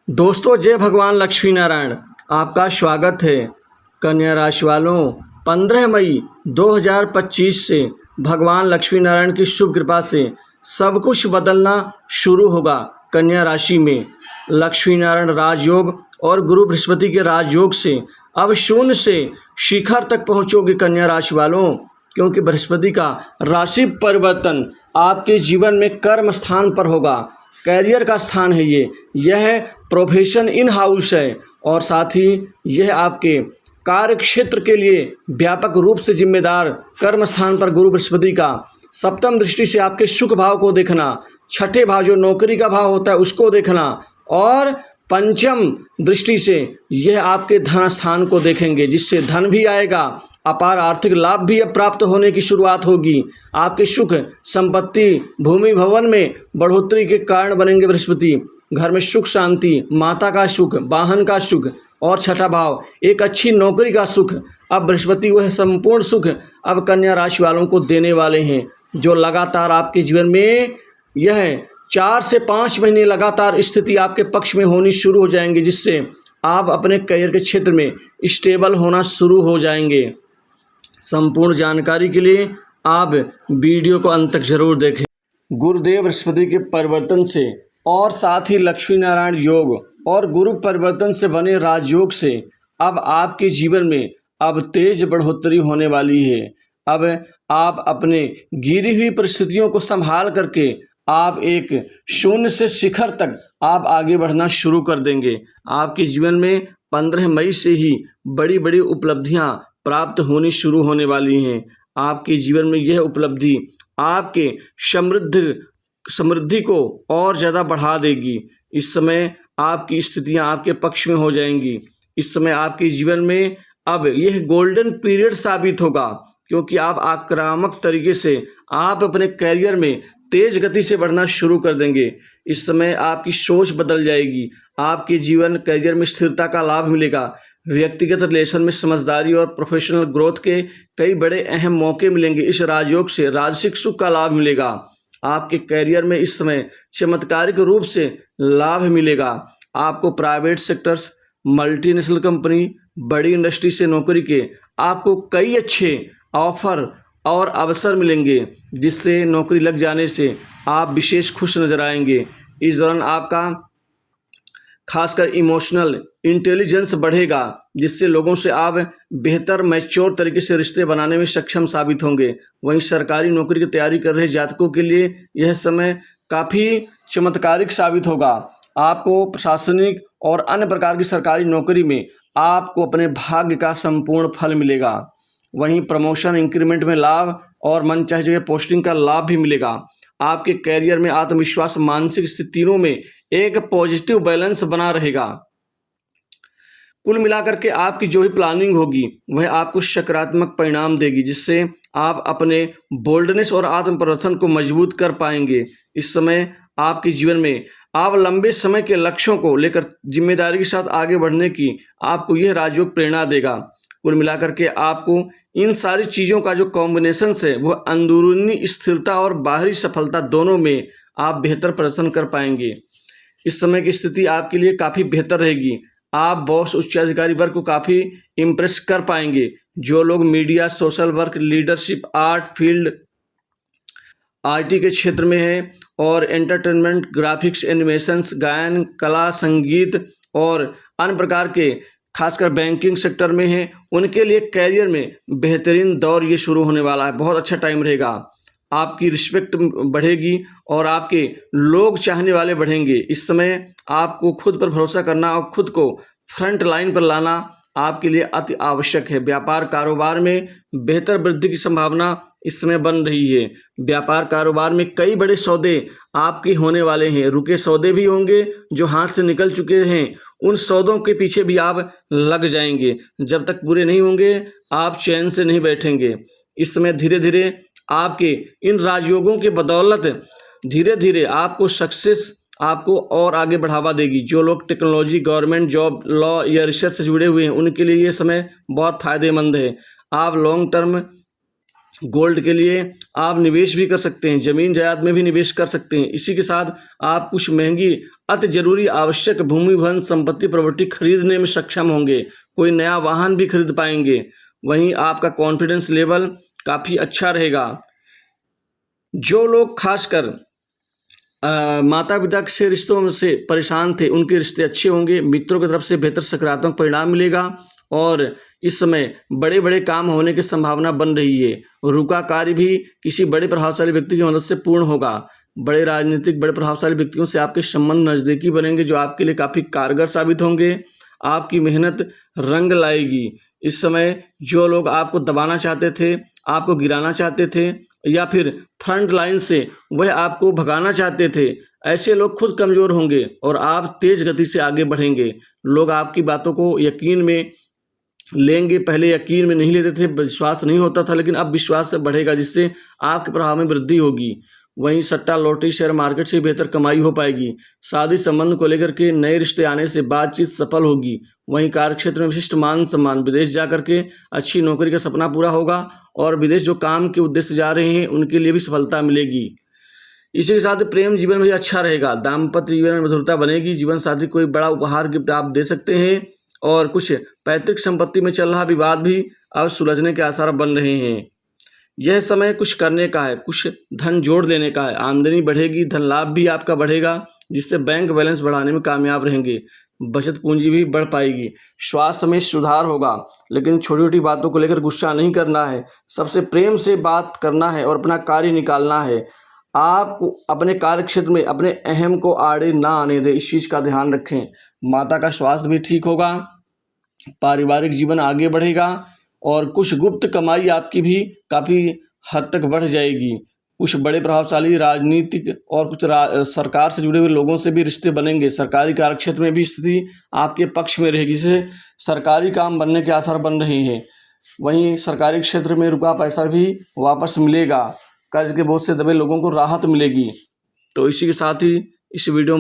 दोस्तों, जय भगवान लक्ष्मी नारायण। आपका स्वागत है। कन्या राशि वालों, 15 मई 2025 से भगवान लक्ष्मी नारायण की शुभ कृपा से सब कुछ बदलना शुरू होगा। कन्या राशि में लक्ष्मी नारायण राजयोग और गुरु बृहस्पति के राजयोग से अब शून्य से शिखर तक पहुंचोगे कन्या राशि वालों, क्योंकि बृहस्पति का राशि परिवर्तन आपके जीवन में कर्म स्थान पर होगा। कैरियर का स्थान है यह प्रोफेशन इन हाउस है और साथ ही यह आपके कार्य क्षेत्र के लिए व्यापक रूप से जिम्मेदार कर्म स्थान पर गुरु बृहस्पति का सप्तम दृष्टि से आपके सुख भाव को देखना, छठे भाव जो नौकरी का भाव होता है उसको देखना और पंचम दृष्टि से यह आपके धन स्थान को देखेंगे, जिससे धन भी आएगा, अपार आर्थिक लाभ भी प्राप्त होने की शुरुआत होगी। आपके सुख संपत्ति भूमि भवन में बढ़ोतरी के कारण बनेंगे बृहस्पति। घर में सुख शांति, माता का सुख, वाहन का सुख और छठा भाव एक अच्छी नौकरी का सुख। अब बृहस्पति वह संपूर्ण सुख अब कन्या राशि वालों को देने वाले हैं, जो लगातार आपके जीवन में यह 4 से 5 महीने लगातार स्थिति आपके पक्ष में होनी शुरू हो जाएंगी, जिससे आप अपने करियर के क्षेत्र में स्टेबल होना शुरू हो जाएंगे। संपूर्ण जानकारी के लिए आप वीडियो को अंत तक जरूर देखें। गुरुदेव बृहस्पति के परिवर्तन से और साथ ही लक्ष्मी नारायण योग और गुरु परिवर्तन से बने राजयोग से अब आपके जीवन में अब तेज बढ़ोतरी होने वाली है। अब आप अपने गिरी हुई परिस्थितियों को संभाल करके आप एक शून्य से शिखर तक आप आगे बढ़ना शुरू कर देंगे। आपके जीवन में 15 मई से ही बड़ी बड़ी उपलब्धियां प्राप्त होनी शुरू होने वाली हैं। आपके जीवन में यह उपलब्धि आपके समृद्धि को और ज़्यादा बढ़ा देगी। इस समय आपकी स्थितियां आपके पक्ष में हो जाएंगी। इस समय आपके जीवन में अब यह गोल्डन पीरियड साबित होगा, क्योंकि आप आक्रामक तरीके से आप अपने करियर में तेज गति से बढ़ना शुरू कर देंगे। इस समय आपकी सोच बदल जाएगी। आपके जीवन करियर में स्थिरता का लाभ मिलेगा। व्यक्तिगत रिलेशन में समझदारी और प्रोफेशनल ग्रोथ के कई बड़े अहम मौके मिलेंगे। इस राजयोग से राजसिक सुख का लाभ मिलेगा। आपके करियर में इस समय चमत्कारिक रूप से लाभ मिलेगा। आपको प्राइवेट सेक्टर्स, मल्टीनेशनल कंपनी, बड़ी इंडस्ट्री से नौकरी के आपको कई अच्छे ऑफर और अवसर मिलेंगे, जिससे नौकरी लग जाने से आप विशेष खुश नजर आएंगे। इस दौरान आपका खासकर इमोशनल इंटेलिजेंस बढ़ेगा, जिससे लोगों से आप बेहतर मैच्योर तरीके से रिश्ते बनाने में सक्षम साबित होंगे। वहीं सरकारी नौकरी की तैयारी कर रहे जातकों के लिए यह समय काफ़ी चमत्कारिक साबित होगा। आपको प्रशासनिक और अन्य प्रकार की सरकारी नौकरी में आपको अपने भाग्य का संपूर्ण फल मिलेगा। वहीं प्रमोशन, इंक्रीमेंट में लाभ और मनचाही जगह पोस्टिंग का लाभ भी मिलेगा। आपके कैरियर में आत्मविश्वास, मानसिक स्थितियों में एक पॉजिटिव बैलेंस बना रहेगा। कुल मिलाकर के आपकी जो भी प्लानिंग होगी वह आपको सकारात्मक परिणाम देगी, जिससे आप अपने बोल्डनेस और आत्म प्रवर्तन को मजबूत कर पाएंगे। इस समय आपके जीवन में आप लंबे समय के लक्ष्यों को लेकर जिम्मेदारी के साथ आगे बढ़ने की आपको यह राजयोग प्रेरणा देगा। कुल मिलाकर के आपको इन सारी चीज़ों का जो कॉम्बिनेशन है वह अंदरूनी स्थिरता और बाहरी सफलता दोनों में आप बेहतर प्रदर्शन कर पाएंगे। इस समय की स्थिति आपके लिए काफ़ी बेहतर रहेगी। आप बॉस, उच्च अधिकारी वर्ग को काफ़ी इम्प्रेस कर पाएंगे। जो लोग media, social work, leadership, art field, IT के क्षेत्र में है और एंटरटेनमेंट, ग्राफिक्स, एनिमेशंस, गायन, कला, संगीत और अन्य प्रकार के खासकर बैंकिंग सेक्टर में है, उनके लिए कैरियर में बेहतरीन दौर ये शुरू होने वाला है। बहुत अच्छा टाइम रहेगा। आपकी रिस्पेक्ट बढ़ेगी और आपके लोग चाहने वाले बढ़ेंगे। इस समय आपको खुद पर भरोसा करना और खुद को फ्रंट लाइन पर लाना आपके लिए अति आवश्यक है। व्यापार कारोबार में बेहतर वृद्धि की संभावना इस समय बन रही है। व्यापार कारोबार में कई बड़े सौदे आपके होने वाले हैं। रुके सौदे भी होंगे, जो हाथ से निकल चुके हैं उन सौदों के पीछे भी आप लग जाएंगे। जब तक पूरे नहीं होंगे आप चैन से नहीं बैठेंगे। इस समय धीरे धीरे आपके इन राजयोगों के बदौलत धीरे धीरे आपको सक्सेस आपको और आगे बढ़ावा देगी। जो लोग टेक्नोलॉजी, गवर्नमेंट जॉब, लॉ या रिसर्च से जुड़े हुए हैं उनके लिए ये समय बहुत फायदेमंद है। आप लॉन्ग टर्म गोल्ड के लिए आप निवेश भी कर सकते हैं, ज़मीन जायदाद में भी निवेश कर सकते हैं। इसी के साथ आप कुछ महंगी अति ज़रूरी आवश्यक भूमि भवन संपत्ति प्रॉपर्टी खरीदने में सक्षम होंगे, कोई नया वाहन भी खरीद पाएंगे। वहीं आपका कॉन्फिडेंस लेवल काफ़ी अच्छा रहेगा। जो लोग खासकर माता पिता से रिश्तों से परेशान थे, उनके रिश्ते अच्छे होंगे। मित्रों की तरफ से बेहतर सकारात्मक परिणाम मिलेगा और इस समय बड़े बड़े काम होने की संभावना बन रही है। रुका कार्य भी किसी बड़े प्रभावशाली व्यक्ति की मदद से पूर्ण होगा। बड़े राजनीतिक बड़े प्रभावशाली व्यक्तियों से आपके संबंध नज़दीकी बनेंगे, जो आपके लिए काफ़ी कारगर साबित होंगे। आपकी मेहनत रंग लाएगी। इस समय जो लोग आपको दबाना चाहते थे, आपको गिराना चाहते थे या फिर फ्रंट लाइन से वह आपको भगाना चाहते थे, ऐसे लोग खुद कमज़ोर होंगे और आप तेज़ गति से आगे बढ़ेंगे। लोग आपकी बातों को यकीन में लेंगे। पहले यकीन में नहीं लेते थे, विश्वास नहीं होता था, लेकिन अब विश्वास से बढ़ेगा, जिससे आपके प्रभाव में वृद्धि होगी। वहीं सट्टा लॉटरी शेयर मार्केट से बेहतर कमाई हो पाएगी। शादी संबंध को लेकर के नए रिश्ते आने से बातचीत सफल होगी। वहीं कार्यक्षेत्र में विशिष्ट मान सम्मान, विदेश जाकर के अच्छी नौकरी का सपना पूरा होगा और विदेश जो काम के उद्देश्य जा रहे हैं उनके लिए भी सफलता मिलेगी। इसी के साथ प्रेम जीवन भी अच्छा रहेगा। दाम्पत्य जीवन में मधुरता बनेगी। जीवन साथी कोई बड़ा उपहार गिफ्ट आप दे सकते हैं और कुछ पैतृक संपत्ति में चल रहा विवाद भी अब सुलझने के आसार बन रहे हैं। यह समय कुछ करने का है, कुछ धन जोड़ लेने का है। आमदनी बढ़ेगी, धन लाभ भी आपका बढ़ेगा, जिससे बैंक बैलेंस बढ़ाने में कामयाब रहेंगे। बचत पूंजी भी बढ़ पाएगी। स्वास्थ्य में सुधार होगा, लेकिन छोटी छोटी बातों को लेकर गुस्सा नहीं करना है। सबसे प्रेम से बात करना है और अपना कार्य निकालना है। आपको अपने कार्य क्षेत्र में अपने अहम को आड़े ना आने दें, इस चीज़ का ध्यान रखें। माता का स्वास्थ्य भी ठीक होगा। पारिवारिक जीवन आगे बढ़ेगा और कुछ गुप्त कमाई आपकी भी काफ़ी हद तक बढ़ जाएगी। कुछ बड़े प्रभावशाली राजनीतिक और कुछ सरकार से जुड़े हुए लोगों से भी रिश्ते बनेंगे। सरकारी कार्यक्षेत्र में भी स्थिति आपके पक्ष में रहेगी, जिससे सरकारी काम बनने के आसार बन रहे हैं। वहीं सरकारी क्षेत्र में रुका पैसा भी वापस मिलेगा। कर्ज के बोझ से दबे लोगों को राहत मिलेगी। तो इसी के साथ ही इस वीडियो